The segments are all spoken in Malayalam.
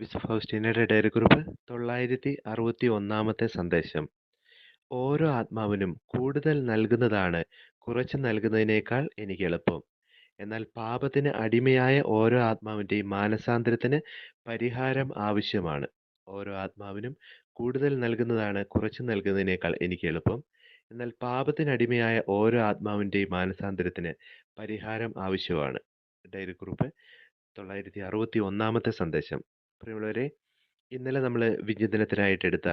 വിശുദ്ധ ഫൗസ്റ്റീനയുടെ ഡയറി കുറിപ്പ് 961 സന്ദേശം. ഓരോ ആത്മാവിനും കൂടുതൽ നൽകുന്നതാണ് കുറച്ച് നൽകുന്നതിനേക്കാൾ എനിക്ക് എളുപ്പം. എന്നാൽ പാപത്തിന് അടിമയായ ഓരോ ആത്മാവിൻ്റെയും മാനസാന്തരത്തിന് പരിഹാരം ആവശ്യമാണ്. ഓരോ ആത്മാവിനും കൂടുതൽ നൽകുന്നതാണ് കുറച്ച് നൽകുന്നതിനേക്കാൾ എനിക്ക് എളുപ്പം. എന്നാൽ പാപത്തിന് അടിമയായ ഓരോ ആത്മാവിൻ്റെയും മാനസാന്തരത്തിന് പരിഹാരം ആവശ്യമാണ്. ഡയറി കുറിപ്പ് 961 സന്ദേശം. പ്രിയമുള്ളവരെ, ഇന്നലെ നമ്മൾ വിജ്ഞാപനത്തിനായിട്ട് എടുത്ത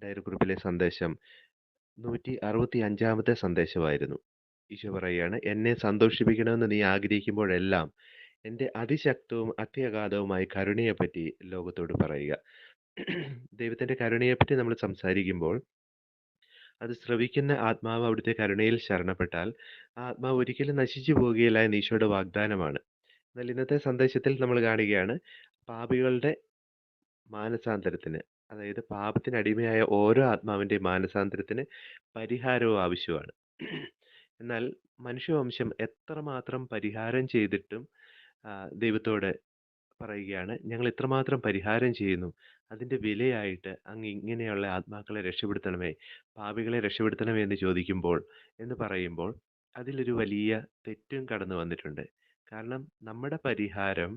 ഡയറി കുറിപ്പിലെ സന്ദേശം 165 സന്ദേശമായിരുന്നു. ഈശോ പറയുകയാണ്, എന്നെ സന്തോഷിപ്പിക്കണമെന്ന് നീ ആഗ്രഹിക്കുമ്പോഴെല്ലാം എൻ്റെ അതിശക്തവും അത്യഗാധവുമായ കരുണയെപ്പറ്റി ലോകത്തോട് പറയുക. ദൈവത്തിൻ്റെ കരുണയെപ്പറ്റി നമ്മൾ സംസാരിക്കുമ്പോൾ അത് ശ്രവിക്കുന്ന ആത്മാവ് അവിടുത്തെ കരുണയിൽ ശരണപ്പെട്ടാൽ ആ ആത്മാവ് ഒരിക്കലും നശിച്ചു പോകുകയില്ല എന്ന് ഈശോയുടെ വാഗ്ദാനമാണ്. എന്നാൽ ഇന്നത്തെ സന്ദേശത്തിൽ നമ്മൾ കാണുകയാണ്, പാപികളുടെ മാനസാന്തരത്തിന്, അതായത് പാപത്തിന് അടിമയായ ഓരോ ആത്മാവിൻ്റെയും മാനസാന്തരത്തിന് പരിഹാരവും ആവശ്യമാണ്. എന്നാൽ മനുഷ്യവംശം എത്രമാത്രം പരിഹാരം ചെയ്തിട്ടും ദൈവത്തോട് പറയുകയാണ്, ഞങ്ങൾ ഇത്രമാത്രം പരിഹാരം ചെയ്യുന്നു, അതിൻ്റെ വിലയായിട്ട് അങ്ങ് ഇങ്ങനെയുള്ള ആത്മാക്കളെ രക്ഷപ്പെടുത്തണമേ, പാപികളെ രക്ഷപ്പെടുത്തണമേ എന്ന് ചോദിക്കുമ്പോൾ, എന്ന് പറയുമ്പോൾ അതിലൊരു വലിയ തെറ്റും കടന്നു വന്നിട്ടുണ്ട്. കാരണം നമ്മുടെ പരിഹാരം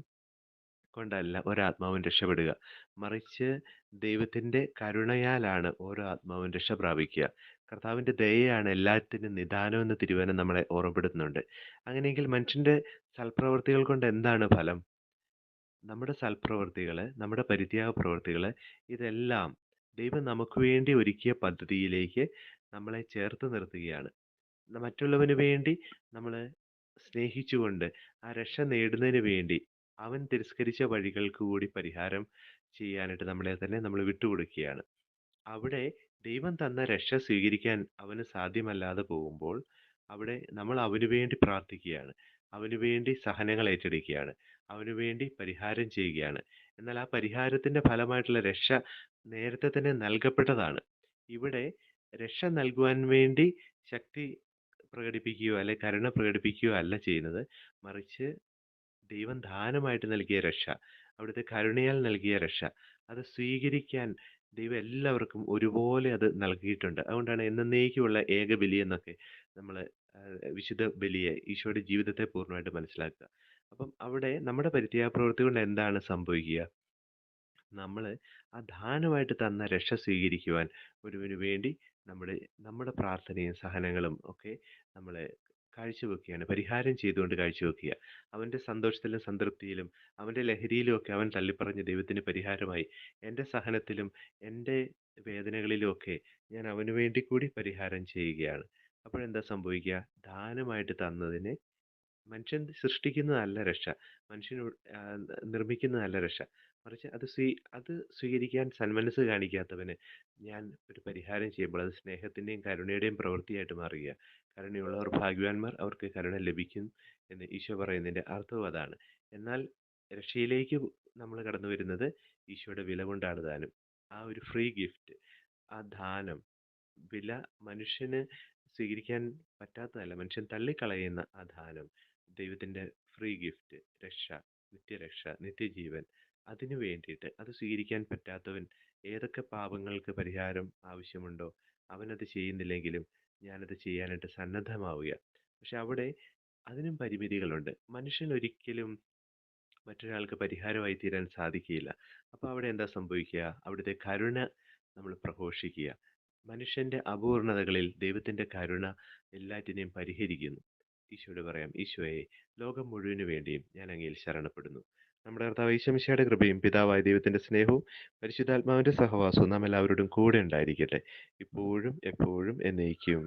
കൊണ്ടല്ല ഒരാത്മാവും രക്ഷപ്പെടുക, മറിച്ച് ദൈവത്തിൻ്റെ കരുണയാലാണ് ഓരോ ആത്മാവും രക്ഷ പ്രാപിക്കുക. കർത്താവിൻ്റെ ദയയാണ് എല്ലാത്തിനും നിദാനമെന്ന് തിരുവചനം നമ്മളെ ഓർമ്മപ്പെടുത്തുന്നുണ്ട്. അങ്ങനെയെങ്കിൽ മനുഷ്യൻ്റെ സൽപ്രവൃത്തികൾ കൊണ്ട് എന്താണ് ഫലം? നമ്മുടെ സൽപ്രവൃത്തികൾ, നമ്മുടെ പരിത്യാഗ പ്രവൃത്തികൾ, ഇതെല്ലാം ദൈവം നമുക്ക് വേണ്ടി ഒരുക്കിയ പദ്ധതിയിലേക്ക് നമ്മളെ ചേർത്ത് നിർത്തുകയാണ്. മറ്റുള്ളവന് വേണ്ടി നമ്മൾ സ്നേഹിച്ചുകൊണ്ട് ആ രക്ഷ നേടുന്നതിന് വേണ്ടി അവൻ തിരസ്കരിച്ച വഴികൾക്ക് കൂടി പരിഹാരം ചെയ്യാനായിട്ട് നമ്മളെ തന്നെ നമ്മൾ വിട്ടുകൊടുക്കുകയാണ്. അവിടെ ദൈവം തന്ന രക്ഷ സ്വീകരിക്കാൻ അവന് സാധ്യമല്ലാതെ പോകുമ്പോൾ അവിടെ നമ്മൾ അവന് വേണ്ടി പ്രാർത്ഥിക്കുകയാണ്, അവന് വേണ്ടി സഹനങ്ങൾ ഏറ്റെടുക്കുകയാണ്, അവന് വേണ്ടി പരിഹാരം ചെയ്യുകയാണ്. എന്നാൽ ആ പരിഹാരത്തിൻ്റെ ഫലമായിട്ടുള്ള രക്ഷ നേരത്തെ തന്നെ നൽകപ്പെട്ടതാണ്. ഇവിടെ രക്ഷ നൽകുവാൻ വേണ്ടി ശക്തി പ്രകടിപ്പിക്കുകയോ അല്ലെ കരുണ പ്രകടിപ്പിക്കുകയോ അല്ല ചെയ്യുന്നത്, മറിച്ച് ദൈവം ദാനമായിട്ട് നൽകിയ രക്ഷ, അവിടുത്തെ കരുണയാൽ നൽകിയ രക്ഷ, അത് സ്വീകരിക്കാൻ ദൈവം എല്ലാവർക്കും ഒരുപോലെ അത് നൽകിയിട്ടുണ്ട്. അതുകൊണ്ടാണ് എന്നേക്കുമുള്ള ഏകബലി എന്നൊക്കെ നമ്മൾ വിശുദ്ധ ബലിയെ, ഈശോയുടെ ജീവിതത്തെ പൂർണ്ണമായിട്ട് മനസ്സിലാക്കുക. അപ്പം അവിടെ നമ്മുടെ പരിത്യാഗ പ്രവൃത്തി കൊണ്ട് എന്താണ് സംഭവിക്കുക? നമ്മൾ ആ ദാനമായിട്ട് തന്ന രക്ഷ സ്വീകരിക്കുവാൻ ഒരുവന് വേണ്ടി നമ്മുടെ നമ്മുടെ പ്രാർത്ഥനയും സഹനങ്ങളും ഒക്കെ നമ്മൾ കാഴ്ചവെക്കുകയാണ്, പരിഹാരം ചെയ്തുകൊണ്ട് കാഴ്ചവെക്കുക. അവൻ്റെ സന്തോഷത്തിലും സംതൃപ്തിയിലും അവൻ്റെ ലഹരിയിലും ഒക്കെ അവൻ തള്ളിപ്പറഞ്ഞ് ദൈവത്തിന് പരിഹാരമായി എൻ്റെ സഹനത്തിലും എൻ്റെ വേദനകളിലും ഒക്കെ ഞാൻ അവന് വേണ്ടി കൂടി പരിഹാരം ചെയ്യുകയാണ്. അപ്പോഴെന്താ സംഭവിക്കുക? ദാനമായിട്ട് തന്നതിനെ മനുഷ്യൻ സൃഷ്ടിക്കുന്നതല്ല രക്ഷ, മനുഷ്യൻ നിർമ്മിക്കുന്നതല്ല രക്ഷ, മറിച്ച് അത് സ്വീകരിക്കാൻ സന്മനസ്സ് കാണിക്കാത്തവന് ഞാൻ ഒരു പരിഹാരം ചെയ്യുമ്പോൾ അത് സ്നേഹത്തിൻ്റെയും കരുണയുടെയും പ്രവൃത്തിയായിട്ട് മാറുക. കരുണയുള്ളവർ ഭാഗ്യവാന്മാർ, അവർക്ക് കരുണ ലഭിക്കും എന്ന് ഈശോ പറയുന്നതിൻ്റെ അർത്ഥവും അതാണ്. എന്നാൽ രക്ഷയിലേക്ക് നമ്മൾ കടന്നു വരുന്നത് ഈശോയുടെ വില കൊണ്ടാണ് താനും. ആ ഒരു ഫ്രീ ഗിഫ്റ്റ്, ആ ദാനം, വില മനുഷ്യന് സ്വീകരിക്കാൻ പറ്റാത്തതല്ല, മനുഷ്യൻ തള്ളിക്കളയുന്ന ആ ദാനം, ദൈവത്തിൻ്റെ ഫ്രീ ഗിഫ്റ്റ്, രക്ഷ, നിത്യരക്ഷ, നിത്യജീവൻ, അതിനു വേണ്ടിയിട്ട് അത് സ്വീകരിക്കാൻ പറ്റാത്തവൻ ഏതൊക്കെ പാപങ്ങൾക്ക് പരിഹാരം ആവശ്യമുണ്ടോ അവനത് ചെയ്യുന്നില്ലെങ്കിലും ഞാനത് ചെയ്യാനായിട്ട് സന്നദ്ധമാവുക. പക്ഷെ അവിടെ അതിനും പരിമിതികളുണ്ട്. മനുഷ്യൻ ഒരിക്കലും മറ്റൊരാൾക്ക് പരിഹാരമായി തീരാൻ സാധിക്കുകയില്ല. അപ്പോൾ അവിടെ എന്താ സംഭവിക്കുക? അവിടുത്തെ കരുണ നമ്മൾ പ്രഘോഷിക്കുക. മനുഷ്യൻ്റെ അപൂർണതകളിൽ ദൈവത്തിൻ്റെ കരുണ എല്ലാറ്റിനെയും പരിഹരിക്കുന്നു. ഈശോയോട് പറയാം, ഈശോയെ, ലോകം മുഴുവന് വേണ്ടിയും ഞാൻ അങ്ങയിൽ ശരണപ്പെടുന്നു. നമ്മുടെ കർത്താവ് ഈശോ മിശിഹായുടെ കൃപയും പിതാവായ ദൈവത്തിൻ്റെ സ്നേഹവും പരിശുദ്ധാത്മാവിൻ്റെ സഹവാസവും നാം എല്ലാവരോടും കൂടെ ഉണ്ടായിരിക്കട്ടെ, ഇപ്പോഴും എപ്പോഴും എന്നേക്കും.